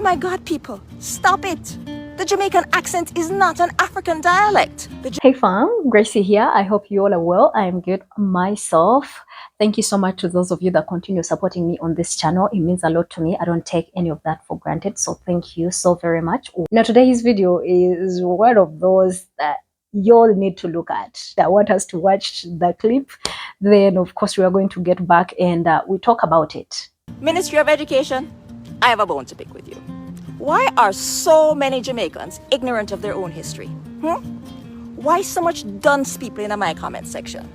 my God, people, stop it. The Jamaican accent is not an African dialect. Hey fam, Gracie here. I hope you all are well. I am good myself. Thank you so much to those of you that continue supporting me on this channel. It means a lot to me. I don't take any of that for granted. So thank you so very much. Now today's video is one of those that you all need to look at. I want us to watch the clip. Then of course we are going to get back and we talk about it. Ministry of Education, I have a bone to pick with you. Why are so many Jamaicans ignorant of their own history? Why so much dunce people in my comment section?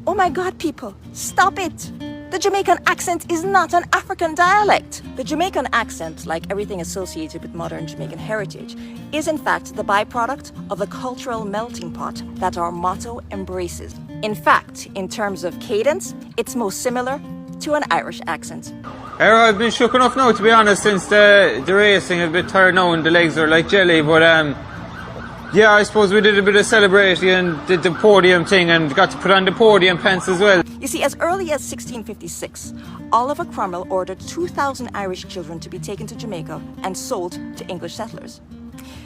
Oh my God, people, stop it. The Jamaican accent is not an African dialect. The Jamaican accent, like everything associated with modern Jamaican heritage, is in fact the byproduct of the cultural melting pot that our motto embraces. In fact, in terms of cadence, it's most similar to an Irish accent. I've been shook enough now, to be honest, since the racing is a bit tired now and the legs are like jelly, but yeah, I suppose we did a bit of celebrating and did the podium thing and got to put on the podium pants as well. You see, as early as 1656, Oliver Cromwell ordered 2,000 Irish children to be taken to Jamaica and sold to English settlers.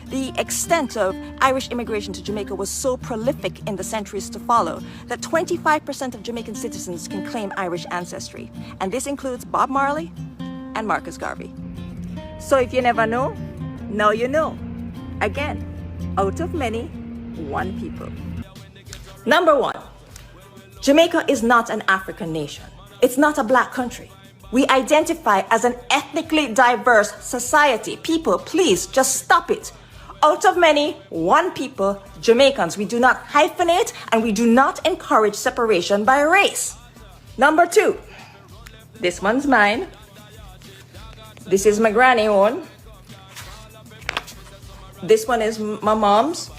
The extent of Irish immigration to Jamaica was so prolific in the centuries to follow that 25% of Jamaican citizens can claim Irish ancestry. And this includes Bob Marley and Marcus Garvey. So if you never know, now you know. Again, out of many, one people. Number one, Jamaica is not an African nation. It's not a black country. We identify as an ethnically diverse society. People, please just stop it. Out of many, one people, Jamaicans. We do not hyphenate and we do not encourage separation by race. Number two, this one's mine. This is my granny one. This one is my mom's.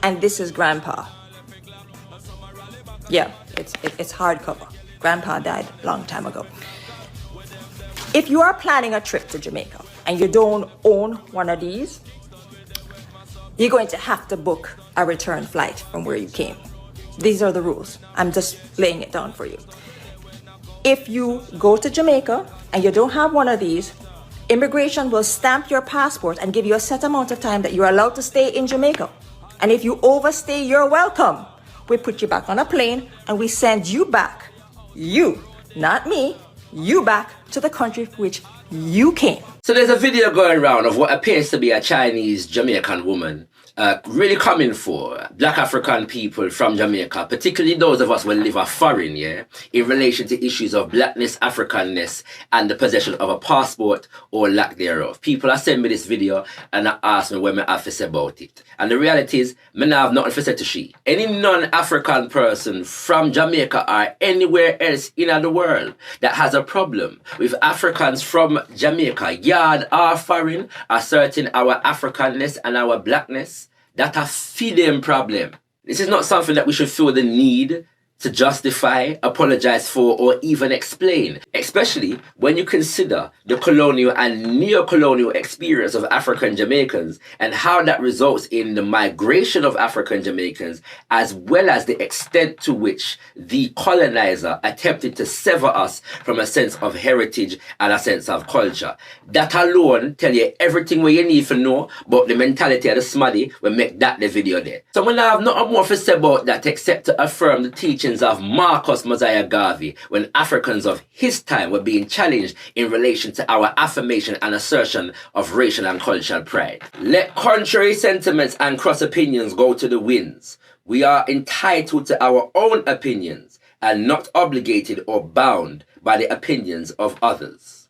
And this is grandpa. Yeah, it's hardcover. Grandpa died a long time ago. If you are planning a trip to Jamaica and you don't own one of these, you're going to have to book a return flight from where you came. These are the rules. I'm just laying it down for you. If you go to Jamaica and you don't have one of these, immigration will stamp your passport and give you a set amount of time that you're allowed to stay in Jamaica. And if you overstay your welcome, we put you back on a plane and we send you back, you, not me, you back to the country for which you came. So there's a video going around of what appears to be a Chinese Jamaican woman really coming for black African people from Jamaica, particularly those of us who live foreign, yeah, in relation to issues of blackness, Africanness, and the possession of a passport or lack thereof. People are sending me this video and ask me what I have to say about it. And the reality is, I have nothing to say to she. Any non-African person from Jamaica or anywhere else in the world that has a problem with Africans from Jamaica, yard or foreign, asserting our Africanness and our blackness, that a feeding problem. This is not something that we should feel the need to justify, apologize for, or even explain, especially when you consider the colonial and neo-colonial experience of African Jamaicans and how that results in the migration of African Jamaicans, as well as the extent to which the colonizer attempted to sever us from a sense of heritage and a sense of culture. That alone tell you everything what you need to know about the mentality of the smaddy will make that the video there. So I have nothing more to say about that except to affirm the teaching of Marcus Mosiah Garvey when Africans of his time were being challenged in relation to our affirmation and assertion of racial and cultural pride. Let contrary sentiments and cross opinions go to the winds. We are entitled to our own opinions and not obligated or bound by the opinions of others.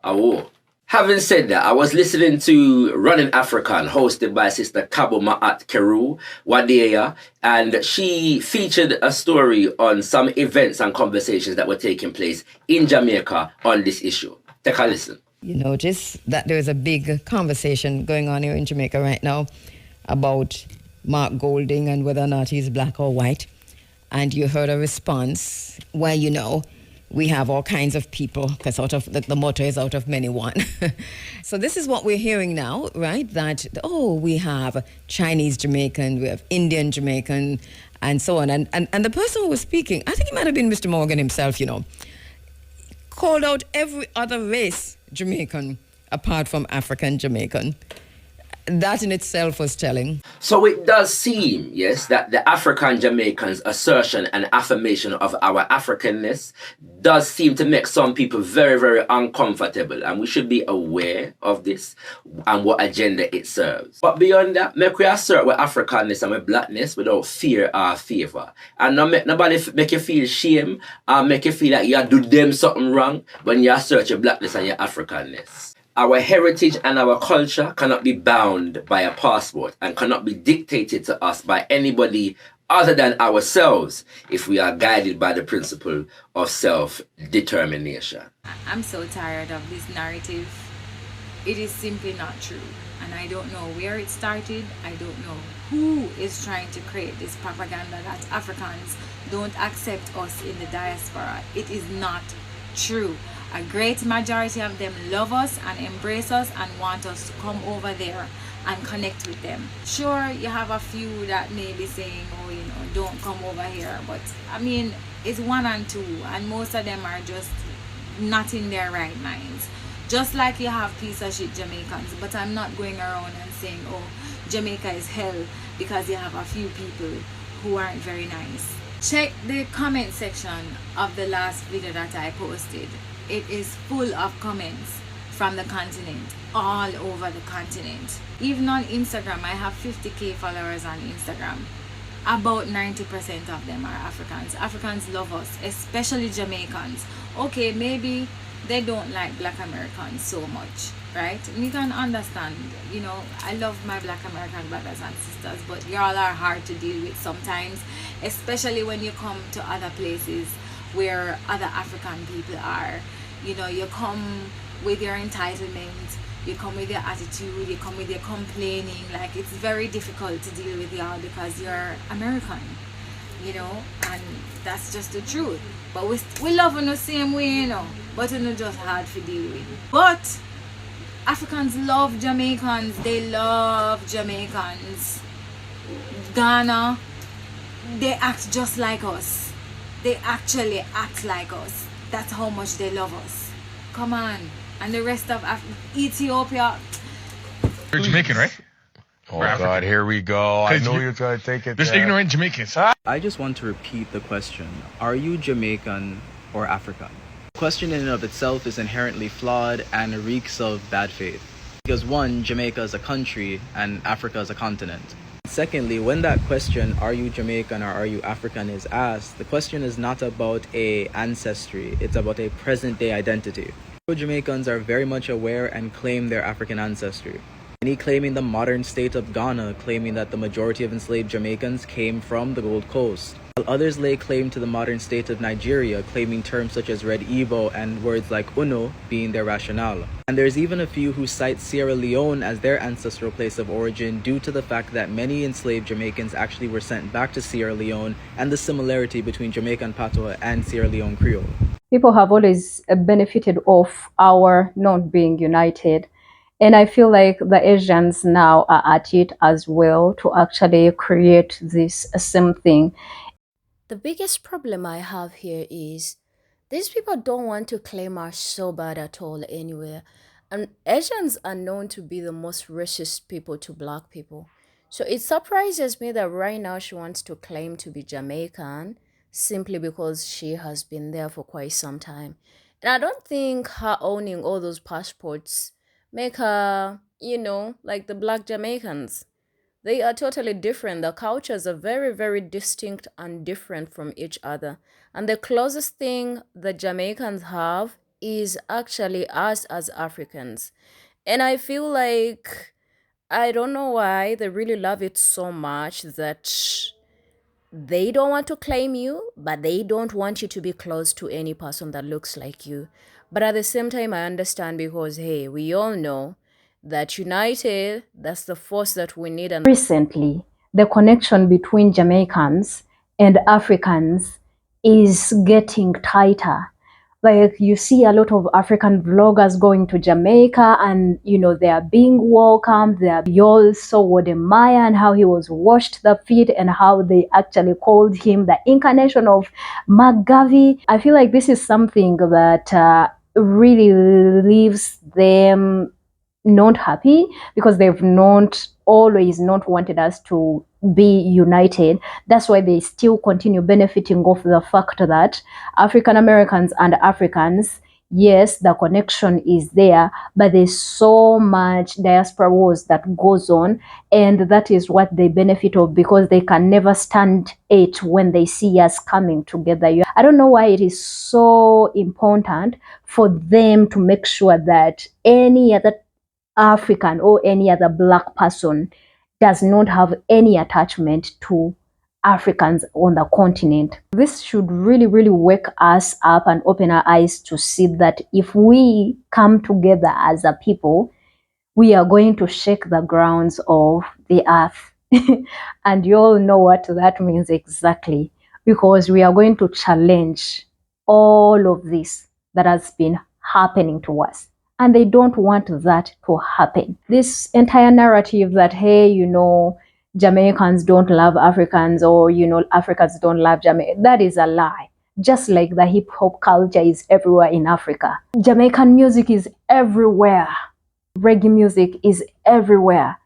Awo. Having said that, I was listening to Running African, hosted by Sister Kabo Ma'at Keru Wadeya, and she featured a story on some events and conversations that were taking place in Jamaica on this issue. Take a listen. You notice that there is a big conversation going on here in Jamaica right now about Mark Golding and whether or not he's black or white. And you heard a response where, you know, we have all kinds of people, because out of the motto is out of many one. So this is what we're hearing now, right? That, oh, we have Chinese Jamaican, we have Indian Jamaican, and so on. And the person who was speaking, I think it might have been Mr. Morgan himself, you know, called out every other race Jamaican apart from African Jamaican. That in itself was telling. So it does seem, yes, that the African Jamaicans' assertion and affirmation of our Africanness does seem to make some people very, very uncomfortable. And we should be aware of this and what agenda it serves. But beyond that, make we assert our Africanness and our blackness without fear or favor. And not make nobody make you feel shame or make you feel like you do them something wrong when you assert your blackness and your Africanness. Our heritage and our culture cannot be bound by a passport and cannot be dictated to us by anybody other than ourselves if we are guided by the principle of self-determination. I'm so tired of this narrative. It is simply not true. And I don't know where it started. I don't know who is trying to create this propaganda that Africans don't accept us in the diaspora. It is not true. A great majority of them love us and embrace us and want us to come over there and connect with them. Sure, you have a few that may be saying, oh, you know, don't come over here. But I mean, it's one and two, and most of them are just not in their right minds. Just like you have piece of shit Jamaicans, but I'm not going around and saying, oh, Jamaica is hell because you have a few people who aren't very nice. Check the comment section of the last video that I posted. It is full of comments from the continent, all over the continent. Even on Instagram, I have 50k followers on Instagram. About 90% of them are Africans. Africans love us, especially Jamaicans. Okay, maybe they don't like Black Americans so much, right? And you can understand, you know, I love my Black American brothers and sisters, but y'all are hard to deal with sometimes, especially when you come to other places where other African people are. You know, you come with your entitlement, you come with your attitude, you come with your complaining. Like, it's very difficult to deal with y'all because you're American, you know, and that's just the truth. But we love in the same way, you know, but it's just hard to deal with. But Africans love Jamaicans. They love Jamaicans. Ghana, they act just like us. They actually act like us. That's how much they love us. Come on. And the rest of Ethiopia. You're Jamaican, right? Oh God, here we go. I know you're trying to take it. There's there. ignorant Jamaicans. I just want to repeat the question. Are you Jamaican or African? The question in and of itself is inherently flawed and reeks of bad faith. Because one, Jamaica is a country and Africa is a continent. Secondly, when that question, are you Jamaican or are you African, is asked, the question is not about a ancestry, it's about a present day identity. Jamaicans are very much aware and claim their African ancestry. Many claiming the modern state of Ghana, claiming that the majority of enslaved Jamaicans came from the Gold Coast, while others lay claim to the modern state of Nigeria, claiming terms such as Red Evo and words like Uno being their rationale. And there's even a few who cite Sierra Leone as their ancestral place of origin due to the fact that many enslaved Jamaicans actually were sent back to Sierra Leone and the similarity between Jamaican Patois and Sierra Leone Creole. People have always benefited of our not being united. And I feel like the Asians now are at it as well to actually create this same thing. The biggest problem I have here is these people don't want to claim us so bad at all anywhere. And Asians are known to be the most racist people to black people. So it surprises me that right now she wants to claim to be Jamaican simply because she has been there for quite some time. And I don't think her owning all those passports make her, you know, like the black Jamaicans. They are totally different. The cultures are very, very distinct and different from each other. And the closest thing the Jamaicans have is actually us as Africans. And I feel like, I don't know why they really love it so much that they don't want to claim you, but they don't want you to be close to any person that looks like you. But at the same time, I understand because, hey, we all know that united, that's the force that we need. And recently, the connection between Jamaicans and Africans is getting tighter. Like, you see a lot of African vloggers going to Jamaica and, you know, they are being welcomed. You all saw Wodemaya and how he was washed the feet and how they actually called him the incarnation of McGarvey. I feel like this is something that really leaves them not happy because they've not always not wanted us to be united. That's why they still continue benefiting off the fact that African Americans and Africans, yes, the connection is there, but there's so much diaspora wars that goes on, and that is what they benefit of because they can never stand it when they see us coming together. I don't know why it is so important for them to make sure that any other African or any other black person does not have any attachment to Africans on the continent. This should really, really wake us up and open our eyes to see that if we come together as a people, we are going to shake the grounds of the earth. And you all know what that means exactly, because we are going to challenge all of this that has been happening to us. And they don't want that to happen. This entire narrative that, hey, Jamaicans don't love Africans, or, Africans don't love Jamaica, that is a lie. Just like the hip hop culture is everywhere in Africa. Jamaican music is everywhere. Reggae music is everywhere.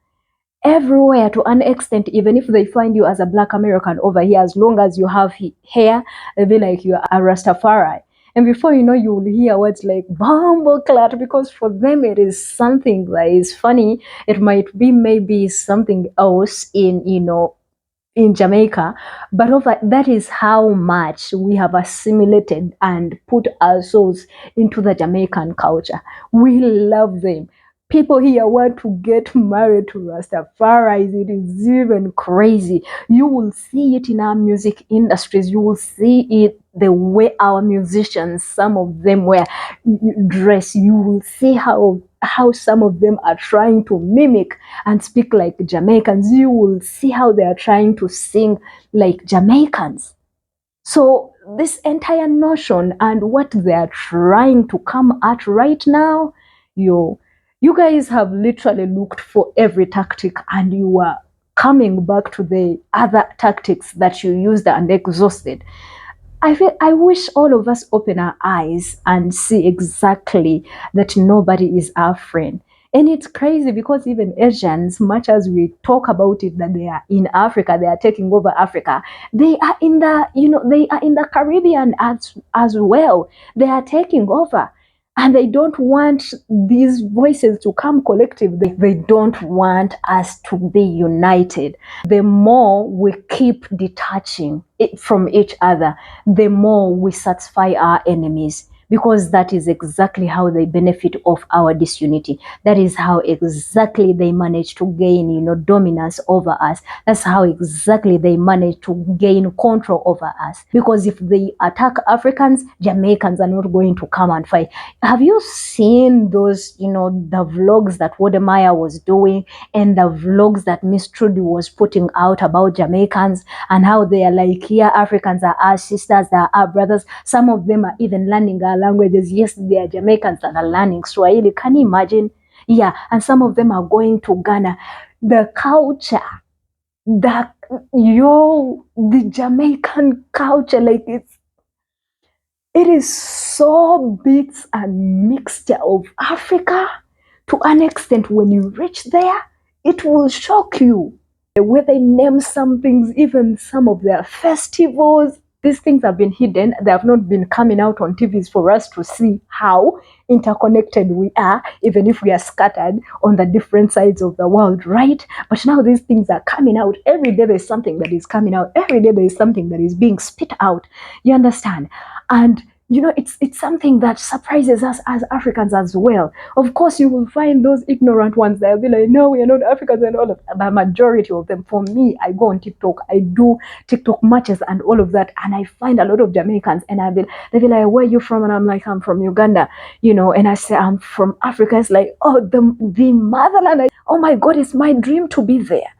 Everywhere to an extent, even if they find you as a black American over here, as long as you have hair, they'll be like you're a Rastafari. And before you know, you will hear words like bumbleclad, because for them it is something that is funny. It might be maybe something else in Jamaica, but that is how much we have assimilated and put ourselves into the Jamaican culture. We love them. People here want to get married to Rastafaris. It is even crazy. You will see it in our music industries. You will see it the way our musicians, some of them wear dress. You will see how some of them are trying to mimic and speak like Jamaicans. You will see how they are trying to sing like Jamaicans. So this entire notion and what they are trying to come at right now, you guys have literally looked for every tactic and you are coming back to the other tactics that you used and exhausted. I wish all of us open our eyes and see exactly that nobody is our friend. And it's crazy because even Asians, much as we talk about it that they are in Africa, they are taking over Africa, they are in the Caribbean as well. They are taking over. And they don't want these voices to come collectively. They don't want us to be united. The more we keep detaching it from each other, the more we satisfy our enemies. Because that is exactly how they benefit of our disunity. That is how exactly they manage to gain, dominance over us. That's how exactly they manage to gain control over us. Because if they attack Africans, Jamaicans are not going to come and fight. Have you seen those, the vlogs that Wodemaya was doing and the vlogs that Miss Trudy was putting out about Jamaicans and how they are like, here, Africans are our sisters, they are our brothers. Some of them are even learning our languages. Yes, they are Jamaicans that are learning Swahili. Can you imagine? Yeah, and some of them are going to Ghana. The culture, the Jamaican culture, like it is so mixed and mixture of Africa to an extent. When you reach there, it will shock you. The way they name some things, even some of their festivals, these things have been hidden. They have not been coming out on TVs for us to see how interconnected we are, even if we are scattered on the different sides of the world, right? But now these things are coming out. Every day there's something that is coming out. Every day there is something that is being spit out. You understand? And it's something that surprises us as Africans as well. Of course, you will find those ignorant ones that will be like, no, we are not Africans and all of that. The majority of them, for me, I go on TikTok, I do TikTok matches and all of that, and I find a lot of Jamaicans, and they'll be like, where are you from? And I'm like, I'm from Uganda, and I say, I'm from Africa. It's like, oh, the motherland. Oh my God, it's my dream to be there.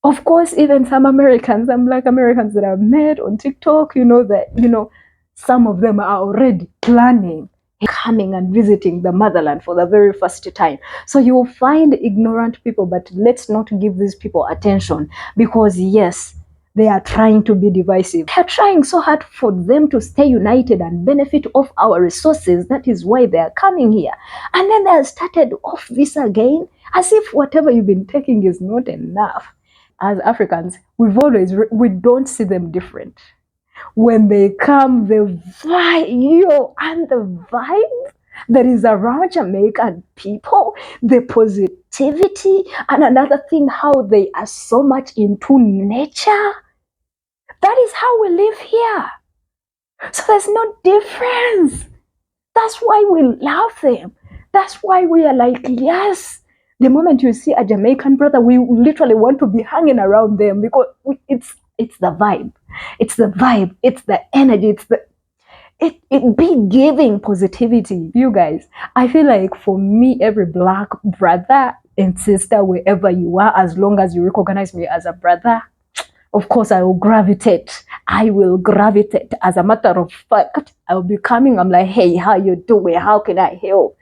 Of course, even some Americans, some Black Americans that I've met on TikTok, some of them are already planning coming and visiting the motherland for the very first time. So you will find ignorant people, but let's not give these people attention, because yes, they are trying to be divisive. They are trying so hard for them to stay united and benefit off our resources. That is why they are coming here. And then they have started off this again, as if whatever you've been taking is not enough. As Africans, we don't see them different. When they come, the vibe, and the vibe that is around Jamaican people, the positivity, and another thing, how they are so much into nature. That is how we live here. So there's no difference. That's why we love them. That's why we are like, yes. The moment you see a Jamaican brother, we literally want to be hanging around them because it's the vibe. It's the vibe. It's the energy. It be giving positivity. You guys, I feel like for me, every black brother and sister, wherever you are, as long as you recognize me as a brother, of course, I will gravitate. I will gravitate. As a matter of fact, I will be coming. I'm like, hey, how you doing? How can I help?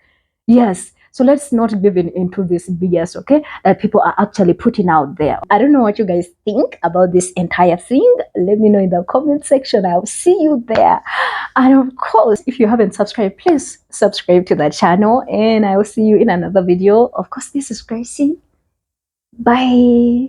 Yes. So let's not give into this BS, okay? That people are actually putting out there. I don't know what you guys think about this entire thing. Let me know in the comment section. I'll see you there. And of course, if you haven't subscribed, please subscribe to the channel. And I will see you in another video. Of course, this is Gracie. Bye.